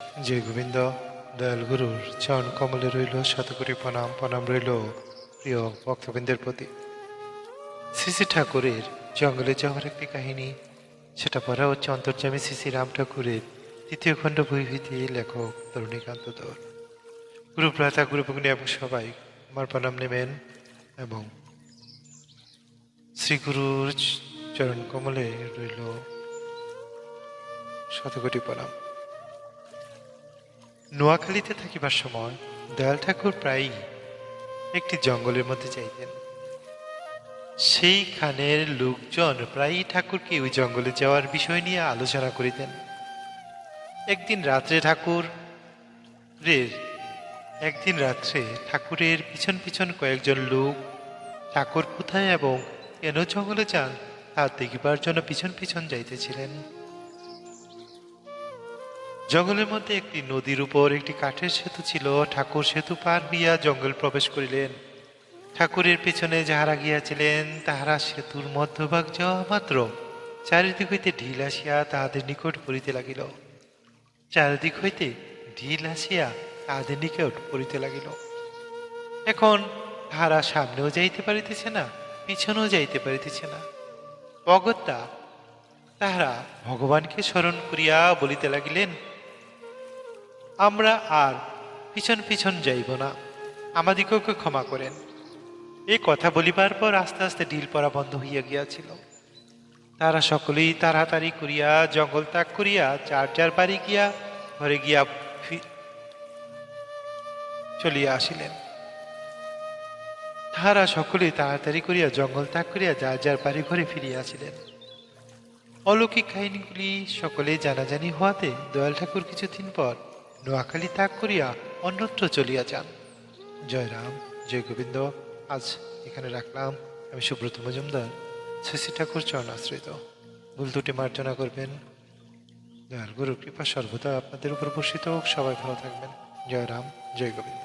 জয় গোবিন্দ। দয়াল গুরুর চরণ কমলে রইল শতকোটি প্রণাম। প্রণাম রইল প্রিয় ভক্তবৃন্দের প্রতি। শ্রী শ্রী ঠাকুরের জঙ্গলে যাওয়ার একটি কাহিনী, সেটা পড়া হচ্ছে অন্তর্যামী শ্রী শ্রী রাম ঠাকুরের তৃতীয় খণ্ড বই হইতে, লেখক তরুণীকান্ত দর। গুরু ভ্রাতা গুরু ভগ্নী এবং সবাই আমার প্রণাম নেবেন এবং শ্রী গুরুর চরণ কমলে রইল শতকোটি প্রণাম। নোয়াখালীতে থাকিবার সময় দয়াল ঠাকুর প্রায়ই একটি জঙ্গলের মধ্যে যাইতেন। সেইখানের লোকজন প্রায়ই ঠাকুরকে ওই জঙ্গলে যাওয়ার বিষয় নিয়ে আলোচনা করিতেন। একদিন রাত্রে ঠাকুরের পিছন পিছন কয়েকজন লোক ঠাকুর কোথায় এবং কেন জঙ্গলে যান তা দেখিবার জন্য পিছন পিছন যাইতেছিলেন। জঙ্গলের মধ্যে একটি নদীর উপর একটি কাঠের সেতু ছিল। ঠাকুর সেতু পার হইয়া জঙ্গল প্রবেশ করিলেন। ঠাকুরের পেছনে যাহারা গিয়াছিলেন তাহারা সেতুর মধ্যভাগ যাওয়া মাত্র চারিদিক হইতে ঢিল আসিয়া তাহাদের নিকট পড়িতে লাগিল। এখন তাহারা সামনেও যাইতে পারিতেছে না, পিছনেও যাইতে পারিতেছে না। অগত্যা তাহারা ভগবানকে স্মরণ করিয়া বলিতে লাগিলেন, আমরা আর পিছন পিছন যাইব না, আমাদিগকে ক্ষমা করেন। এই কথা বলিবার পর আস্তে আস্তে ঢিল পড়া বন্ধ হইয়া গিয়াছিল। তারা সকলেই তাড়াতাড়ি করিয়া জঙ্গল ত্যাগ করিয়া যার যার বাড়ি গিয়া ঘরে গিয়া চলিয়া আসিলেন। তাহারা সকলেই তাড়াতাড়ি করিয়া জঙ্গল ত্যাগ করিয়া যার যার বাড়ি ঘরে ফিরিয়া আসিলেন। অলৌকিক কাহিনীগুলি সকলেই জানাজানি হওয়াতে দয়াল ঠাকুর কিছুদিন পর নোয়াখালী ত্যাগ করিয়া অন্যত্র চলিয়া যান। জয় রাম, জয় গোবিন্দ। আজ এখানে রাখলাম। আমি সুব্রত মজুমদার, শ্রী শ্রী ঠাকুর চরণ আশ্রিত। ভুল ত্রুটি মার্জনা করবেন। দয়াল গুরুর কৃপা সর্বদা আপনাদের উপর বর্ষিত হোক। সবাই ভালো থাকবেন। জয় রাম, জয় গোবিন্দ।